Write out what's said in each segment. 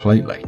completely.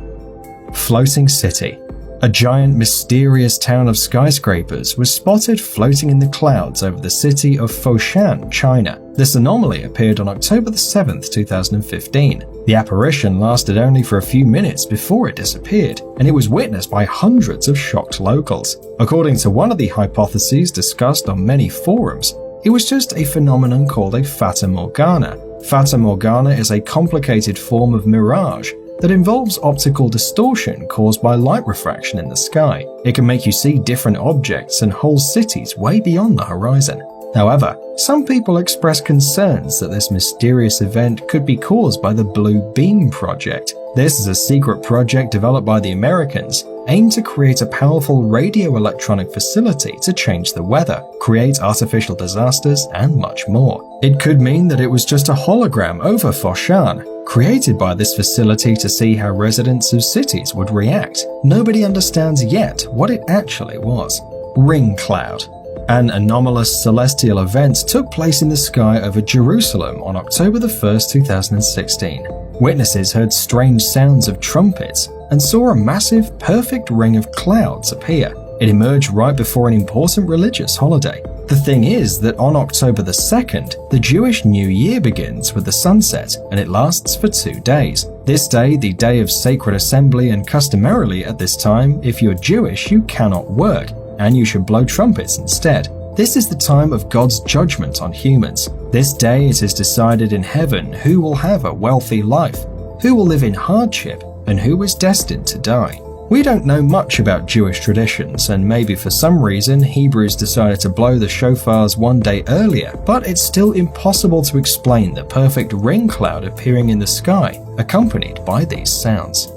Floating city. A giant, mysterious town of skyscrapers was spotted floating in the clouds over the city of Foshan, China. This anomaly appeared on October 7, 2015. The apparition lasted only for a few minutes before it disappeared, and it was witnessed by hundreds of shocked locals. According to one of the hypotheses discussed on many forums, it was just a phenomenon called a Fata Morgana. Fata Morgana is a complicated form of mirage that involves optical distortion caused by light refraction in the sky. It can make you see different objects and whole cities way beyond the horizon. However, some people express concerns that this mysterious event could be caused by the Blue Beam Project. This is a secret project developed by the Americans aimed to create a powerful radio-electronic facility to change the weather, create artificial disasters, and much more. It could mean that it was just a hologram over Foshan, created by this facility to see how residents of cities would react. Nobody understands yet what it actually was. Ring cloud. An anomalous celestial event took place in the sky over Jerusalem on October 1, 2016. Witnesses heard strange sounds of trumpets and saw a massive, perfect ring of clouds appear. It emerged right before an important religious holiday. The thing is that on October 2nd, the Jewish New Year begins with the sunset, and it lasts for 2 days. This day, the day of sacred assembly, and customarily at this time, if you're Jewish, you cannot work, and you should blow trumpets instead. This is the time of God's judgment on humans. This day it is decided in heaven who will have a wealthy life, who will live in hardship, and who is destined to die. We don't know much about Jewish traditions, and maybe for some reason Hebrews decided to blow the shofars one day earlier, but it's still impossible to explain the perfect ring cloud appearing in the sky, accompanied by these sounds.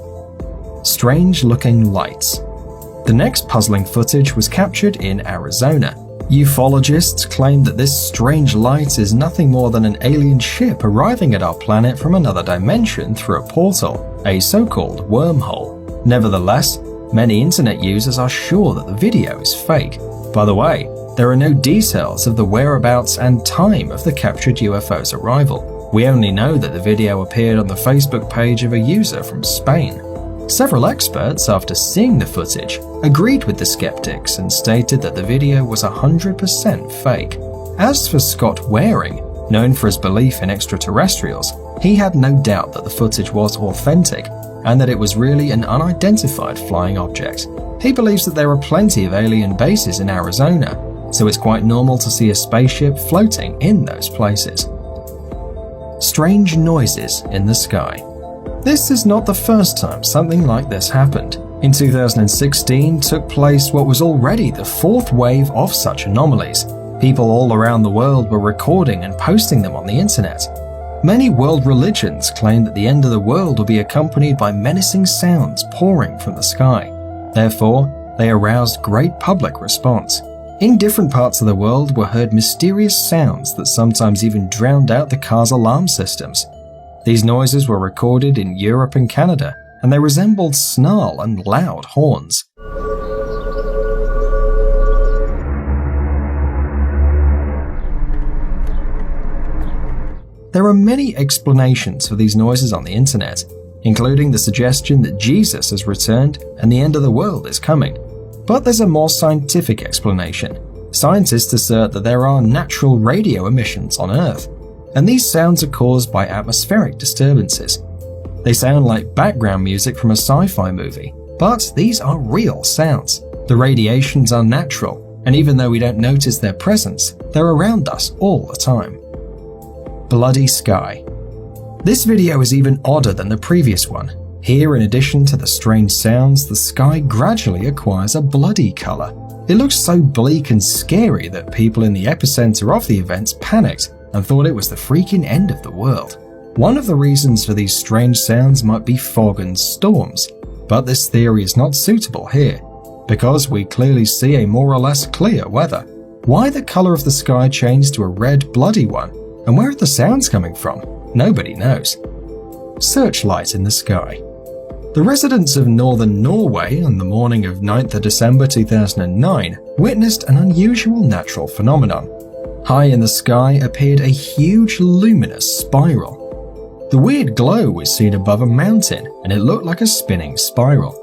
Strange-looking lights. The next puzzling footage was captured in Arizona. Ufologists claim that this strange light is nothing more than an alien ship arriving at our planet from another dimension through a portal, a so-called wormhole. Nevertheless, many internet users are sure that the video is fake. By the way, there are no details of the whereabouts and time of the captured UFO's arrival. We only know that the video appeared on the Facebook page of a user from Spain. Several experts, after seeing the footage, agreed with the skeptics and stated that the video was 100% fake. As for Scott Waring, known for his belief in extraterrestrials, he had no doubt that the footage was authentic and that it was really an unidentified flying object. He believes that there are plenty of alien bases in Arizona, so it's quite normal to see a spaceship floating in those places. Strange noises in the sky. This is not the first time something like this happened. In 2016 took place what was already the fourth wave of such anomalies. People all around the world were recording and posting them on the internet. Many world religions claim that the end of the world will be accompanied by menacing sounds pouring from the sky. Therefore, they aroused great public response. In different parts of the world were heard mysterious sounds that sometimes even drowned out the car's alarm systems. These noises were recorded in Europe and Canada, and they resembled snarl and loud horns. There are many explanations for these noises on the internet, including the suggestion that Jesus has returned and the end of the world is coming. But there's a more scientific explanation. Scientists assert that there are natural radio emissions on Earth, and these sounds are caused by atmospheric disturbances. They sound like background music from a sci-fi movie, but these are real sounds. The radiations are natural, and even though we don't notice their presence, they're around us all the time. Bloody sky. This video is even odder than the previous one. Here, in addition to the strange sounds, the sky gradually acquires a bloody color. It looks so bleak and scary that people in the epicenter of the events panicked and thought it was the freaking end of the world. One of the reasons for these strange sounds might be fog and storms, but this theory is not suitable here, because we clearly see a more or less clear weather. Why the color of the sky changed to a red, bloody one, and where are the sounds coming from? Nobody knows. Searchlight in the sky. The residents of northern Norway on the morning of 9th of December 2009 witnessed an unusual natural phenomenon. High in the sky appeared a huge luminous spiral. The weird glow was seen above a mountain, and it looked like a spinning spiral.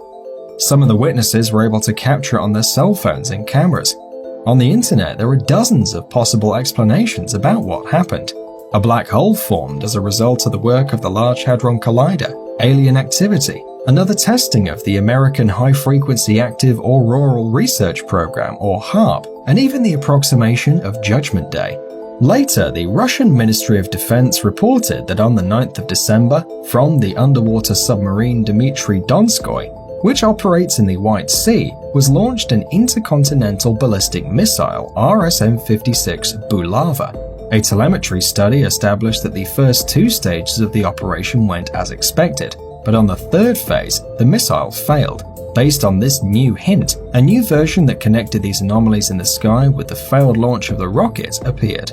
Some of the witnesses were able to capture it on their cell phones and cameras. On the internet, there are dozens of possible explanations about what happened. A black hole formed as a result of the work of the Large Hadron Collider, alien activity, another testing of the American High Frequency Active Auroral Research Program, or HAARP, and even the approximation of Judgment Day. Later, the Russian Ministry of Defense reported that on the 9th of December, from the underwater submarine Dmitry Donskoy, which operates in the White Sea, was launched an intercontinental ballistic missile RSM-56 Bulava. A telemetry study established that the first 2 stages of the operation went as expected, but on the 3rd phase, the missile failed. Based on this new hint, a new version that connected these anomalies in the sky with the failed launch of the rocket appeared.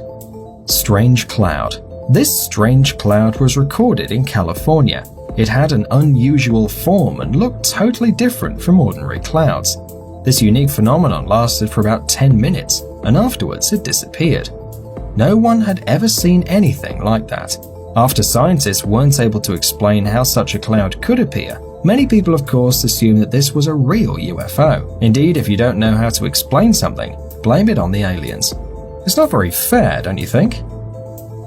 Strange cloud. This strange cloud was recorded in California. It had an unusual form and looked totally different from ordinary clouds. This unique phenomenon lasted for about 10 minutes, and afterwards it disappeared. No one had ever seen anything like that. After scientists weren't able to explain how such a cloud could appear, many people of course assumed that this was a real UFO. Indeed, if you don't know how to explain something, blame it on the aliens. It's not very fair, don't you think?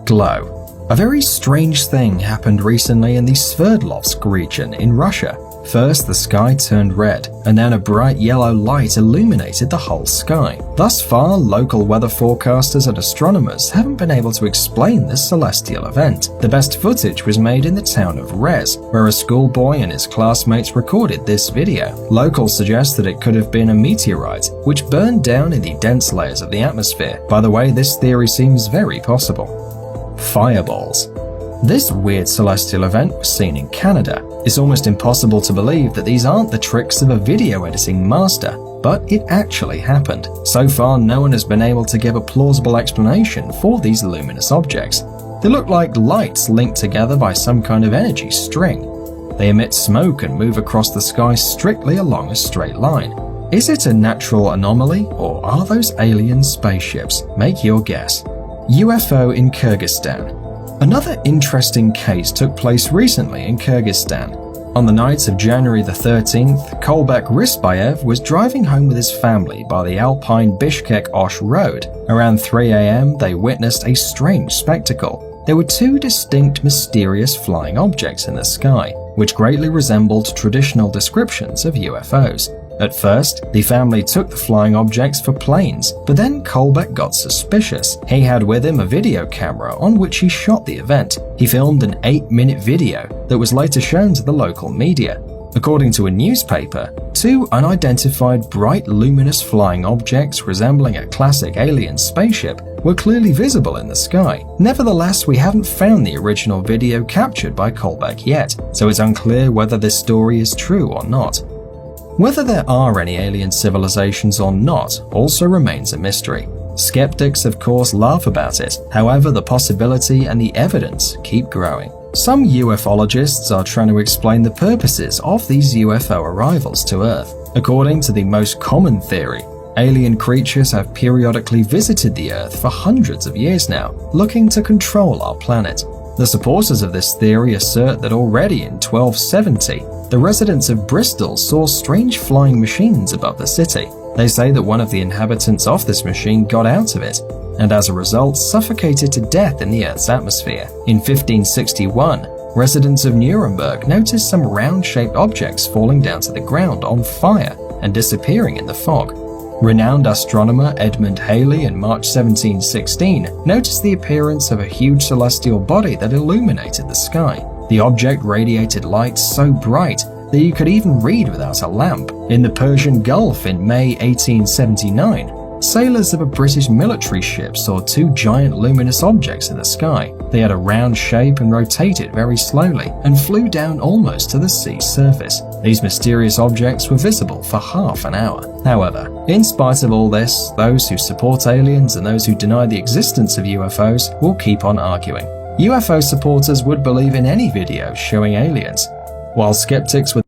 Glow. A very strange thing happened recently in the Sverdlovsk region in Russia. First, the sky turned red, and then a bright yellow light illuminated the whole sky. Thus far, local weather forecasters and astronomers haven't been able to explain this celestial event. The best footage was made in the town of Rez, where a schoolboy and his classmates recorded this video. Locals suggest that it could have been a meteorite, which burned down in the dense layers of the atmosphere. By the way, this theory seems very possible. Fireballs. This weird celestial event was seen in Canada. It's almost impossible to believe that these aren't the tricks of a video editing master, but it actually happened. So far, no one has been able to give a plausible explanation for these luminous objects. They look like lights linked together by some kind of energy string. They emit smoke and move across the sky strictly along a straight line. Is it a natural anomaly, or are those alien spaceships? Make your guess. UFO in Kyrgyzstan. Another interesting case took place recently in Kyrgyzstan. On the night of January the 13th, Kolbek Risbayev was driving home with his family by the Alpine Bishkek-Osh road. Around 3 a.m., they witnessed a strange spectacle. There were 2 distinct mysterious flying objects in the sky, which greatly resembled traditional descriptions of UFOs. At first, the family took the flying objects for planes, but then Kolbek got suspicious. He had with him a video camera on which he shot the event. He filmed an 8-minute video that was later shown to the local media. According to a newspaper, 2 unidentified bright luminous flying objects resembling a classic alien spaceship were clearly visible in the sky. Nevertheless, we haven't found the original video captured by Kolbek yet, so it's unclear whether this story is true or not. Whether there are any alien civilizations or not also remains a mystery. Skeptics, of course, laugh about it. However, the possibility and the evidence keep growing. Some ufologists are trying to explain the purposes of these UFO arrivals to Earth. According to the most common theory, alien creatures have periodically visited the Earth for hundreds of years now, looking to control our planet. The supporters of this theory assert that already in 1270, the residents of Bristol saw strange flying machines above the city. They say that one of the inhabitants of this machine got out of it, and as a result suffocated to death in the Earth's atmosphere. In 1561, residents of Nuremberg noticed some round-shaped objects falling down to the ground on fire and disappearing in the fog. Renowned astronomer Edmund Halley in March 1716 noticed the appearance of a huge celestial body that illuminated the sky. The object radiated light so bright that you could even read without a lamp. In the Persian Gulf in May 1879, sailors of a British military ship saw 2 giant luminous objects in the sky. They had a round shape and rotated very slowly and flew down almost to the sea's surface. These mysterious objects were visible for half an hour. However, in spite of all this, those who support aliens and those who deny the existence of UFOs will keep on arguing. UFO supporters would believe in any video showing aliens, while skeptics would